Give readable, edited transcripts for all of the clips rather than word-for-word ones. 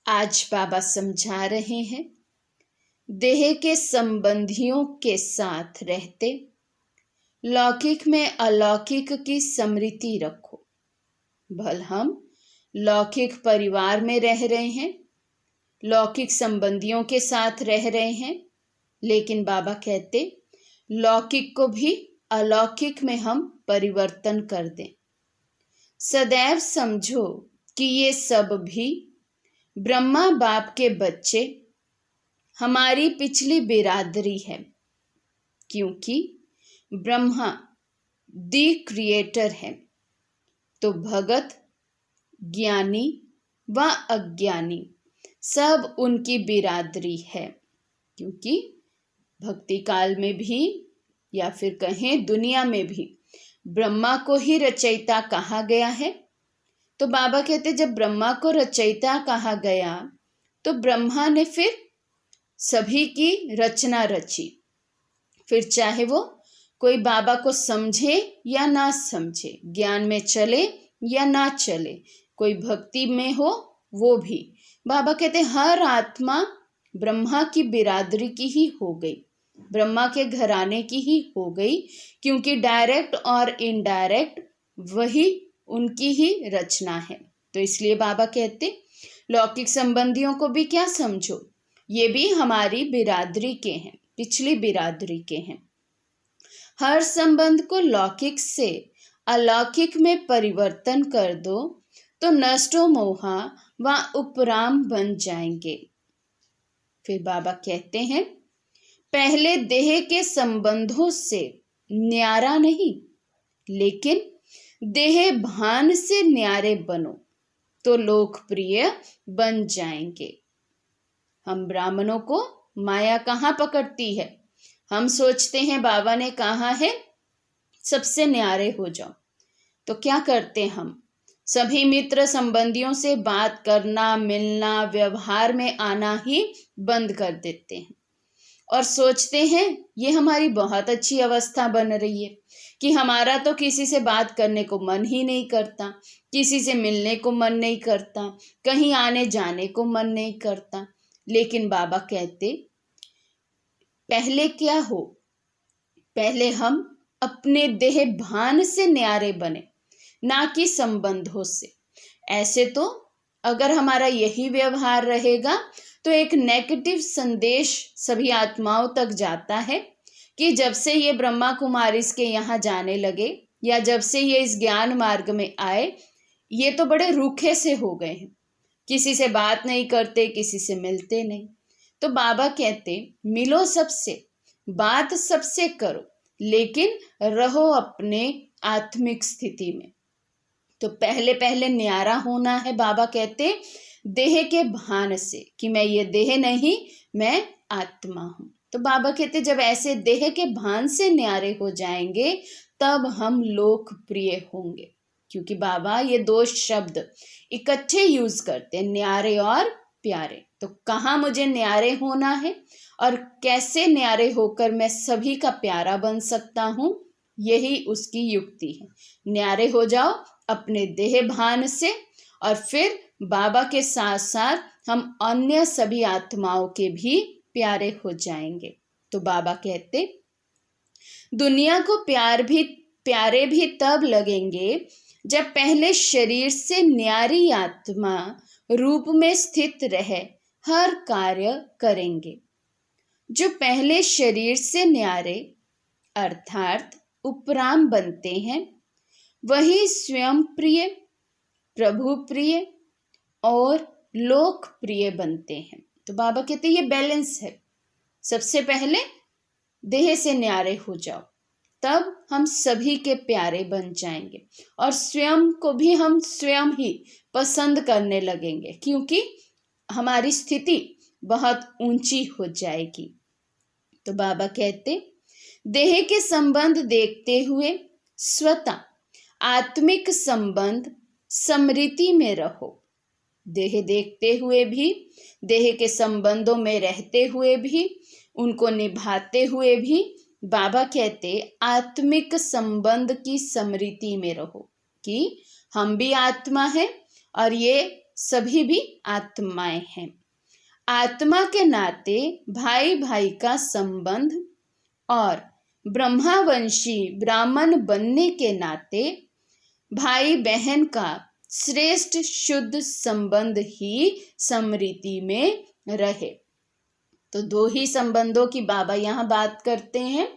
आज बाबा समझा रहे हैं, देह के संबंधियों के साथ रहते लौकिक में अलौकिक की स्मृति रखो। भल हम लौकिक परिवार में रह रहे हैं, लौकिक संबंधियों के साथ रह रहे हैं, लेकिन बाबा कहते लौकिक को भी अलौकिक में हम परिवर्तन कर दें। सदैव समझो कि ये सब भी ब्रह्मा बाप के बच्चे हमारी पिछली बिरादरी है, क्योंकि ब्रह्मा दी क्रिएटर है, तो भगत, ज्ञानी व अज्ञानी सब उनकी बिरादरी है। क्योंकि भक्ति काल में भी या फिर कहें दुनिया में भी ब्रह्मा को ही रचयिता कहा गया है। तो बाबा कहते जब ब्रह्मा को रचयिता कहा गया तो ब्रह्मा ने फिर सभी की रचना रची। फिर चाहे वो कोई बाबा को समझे या ना समझे, ज्ञान में चले या ना चले, कोई भक्ति में हो वो भी, बाबा कहते हर आत्मा ब्रह्मा की बिरादरी की ही हो गई, ब्रह्मा के घराने की ही हो गई, क्योंकि डायरेक्ट और इनडायरेक्ट वही उनकी ही रचना है। तो इसलिए बाबा कहते लौकिक संबंधियों को भी क्या समझो, ये भी हमारी बिरादरी के हैं, पिछली बिरादरी के हैं। हर संबंध को लौकिक से अलौकिक में परिवर्तन कर दो तो नष्टो मोहा व उपराम बन जाएंगे। फिर बाबा कहते हैं पहले देह के संबंधों से न्यारा नहीं, लेकिन देह भान से न्यारे बनो तो लोकप्रिय बन जाएंगे। हम ब्राह्मणों को माया कहाँ पकड़ती है? हम सोचते हैं बाबा ने कहा है सबसे न्यारे हो जाओ, तो क्या करते हम? सभी मित्र संबंधियों से बात करना, मिलना, व्यवहार में आना ही बंद कर देते हैं और सोचते हैं ये हमारी बहुत अच्छी अवस्था बन रही है कि हमारा तो किसी से बात करने को मन ही नहीं करता, किसी से मिलने को मन नहीं करता, कहीं आने जाने को मन नहीं करता। लेकिन बाबा कहते पहले क्या हो, पहले हम अपने देह भान से न्यारे बने, ना कि संबंधों से। ऐसे तो अगर हमारा यही व्यवहार रहेगा तो एक नेगेटिव संदेश सभी आत्माओं तक जाता है कि जब से ये ब्रह्मा कुमारी के यहाँ जाने लगे या जब से ये इस ज्ञान मार्ग में आए, ये तो बड़े रूखे से हो गए हैं, किसी से बात नहीं करते, किसी से मिलते नहीं। तो बाबा कहते मिलो सबसे, बात सबसे करो, लेकिन रहो अपने आत्मिक स्थिति में। तो पहले पहले न्यारा होना है, बाबा कहते देह के भान से कि मैं ये देह नहीं, मैं आत्मा हूं। तो बाबा कहते जब ऐसे देह के भान से न्यारे हो जाएंगे तब हम लोकप्रिय होंगे। क्योंकि बाबा ये दो शब्द इकट्ठे यूज करते हैं, न्यारे और प्यारे। तो कहाँ मुझे न्यारे होना है और कैसे न्यारे होकर मैं सभी का प्यारा बन सकता हूँ, यही उसकी युक्ति है। न्यारे हो जाओ अपने देह भान से और फिर बाबा के साथ साथ हम अन्य सभी आत्माओं के भी प्यारे हो जाएंगे। तो बाबा कहते दुनिया को प्यारे भी तब लगेंगे जब पहले शरीर से न्यारी आत्मा रूप में स्थित रहे हर कार्य करेंगे। जो पहले शरीर से न्यारे अर्थात उपराम बनते हैं, वही स्वयं प्रिय, प्रभु प्रिय और लोकप्रिय बनते हैं। तो बाबा कहते ये बैलेंस है। सबसे पहले देह से न्यारे हो जाओ, तब हम सभी के प्यारे बन जाएंगे और स्वयं को भी हम स्वयं ही पसंद करने लगेंगे, क्योंकि हमारी स्थिति बहुत ऊंची हो जाएगी। तो बाबा कहते देह के संबंध देखते हुए स्वतः आत्मिक संबंध स्मृति में रहो। देह देखते हुए भी, देह के संबंधों में रहते हुए भी, उनको निभाते हुए भी बाबा कहते आत्मिक संबंध की स्मृति में रहो कि हम भी आत्मा है और ये सभी भी आत्माएं हैं। आत्मा के नाते भाई भाई का संबंध और ब्रह्मावंशी ब्राह्मण बनने के नाते भाई बहन का श्रेष्ठ शुद्ध संबंध ही स्मृति में रहे। तो दो ही संबंधों की बाबा यहाँ बात करते हैं।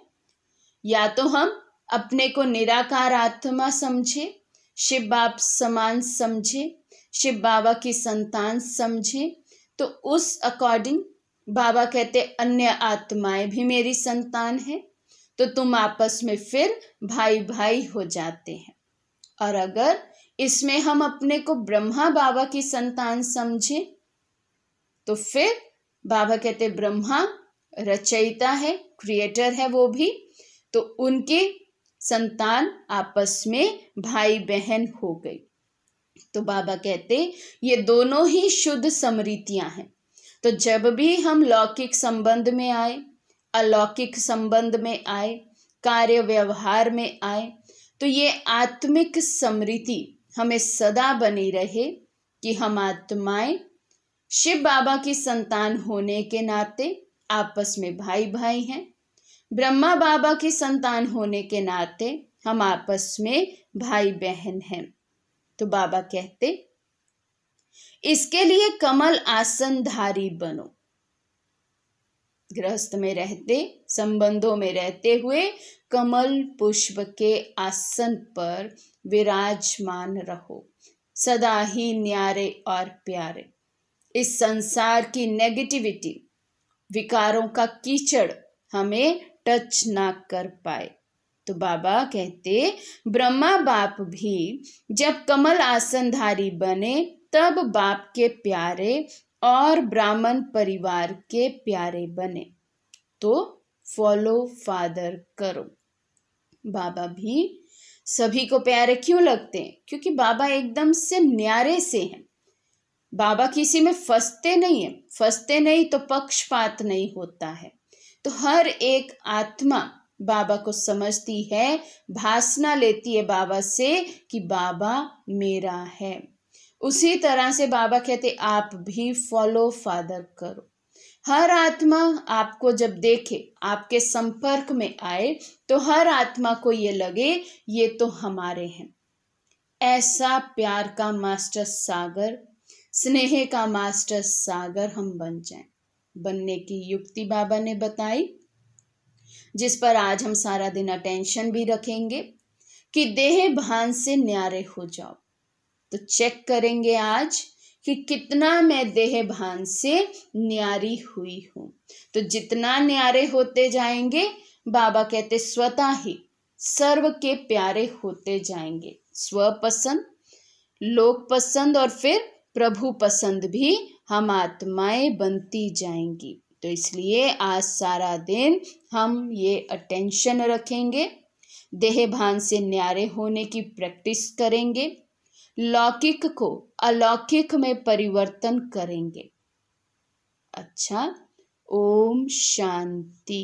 या तो हम अपने को निराकार आत्मा समझे, शिव बाप समान समझे, शिव बाबा की संतान समझे, तो उस अकॉर्डिंग बाबा कहते अन्य आत्माएं भी मेरी संतान है, तो तुम आपस में फिर भाई भाई हो जाते हैं। और अगर इसमें हम अपने को ब्रह्मा बाबा की संतान समझे, तो फिर बाबा कहते ब्रह्मा रचयिता है, क्रिएटर है वो भी, तो उनके संतान आपस में भाई बहन हो गई। तो बाबा कहते ये दोनों ही शुद्ध स्मृतियां हैं। तो जब भी हम लौकिक संबंध में आए, अलौकिक संबंध में आए, कार्य व्यवहार में आए, तो ये आत्मिक स्मृति हमें सदा बनी रहे कि हम आत्माएं शिव बाबा की संतान होने के नाते आपस में भाई भाई हैं, ब्रह्मा बाबा की संतान होने के नाते हम आपस में भाई बहन हैं। तो बाबा कहते इसके लिए कमल आसनधारी बनो। गृहस्थ में रहते, संबंधों में रहते हुए कमल पुष्प के आसन पर विराजमान रहो, सदा ही न्यारे और प्यारे। इस संसार की नेगेटिविटी, विकारों का कीचड़ हमें टच ना कर पाए। तो बाबा कहते ब्रह्मा बाप भी जब कमल आसनधारी बने तब बाप के प्यारे और ब्राह्मण परिवार के प्यारे बने। तो फॉलो फादर करो। बाबा भी सभी को प्यारे क्यों लगते हैं? क्योंकि बाबा एकदम से न्यारे से हैं। बाबा किसी में फंसते नहीं है, फंसते नहीं तो पक्षपात नहीं होता है। तो हर एक आत्मा बाबा को समझती है, भासना लेती है बाबा से कि बाबा मेरा है। उसी तरह से बाबा कहते आप भी फॉलो फादर करो। हर आत्मा आपको जब देखे, आपके संपर्क में आए, तो हर आत्मा को ये लगे ये तो हमारे हैं। ऐसा प्यार का मास्टर सागर, स्नेह का मास्टर सागर हम बन जाएं। बनने की युक्ति बाबा ने बताई, जिस पर आज हम सारा दिन अटेंशन भी रखेंगे कि देह भान से न्यारे हो जाओ। तो चेक करेंगे आज कि कितना मैं देह भान से न्यारी हुई हूं। तो जितना न्यारे होते जाएंगे, बाबा कहते स्वतः ही सर्व के प्यारे होते जाएंगे। स्वपसंद, लोक पसंद और फिर प्रभु पसंद भी हम आत्माएं बनती जाएंगी। तो इसलिए आज सारा दिन हम ये अटेंशन रखेंगे, देह भान से न्यारे होने की प्रैक्टिस करेंगे, लौकिक को अलौकिक में परिवर्तन करेंगे। अच्छा, ओम शांति।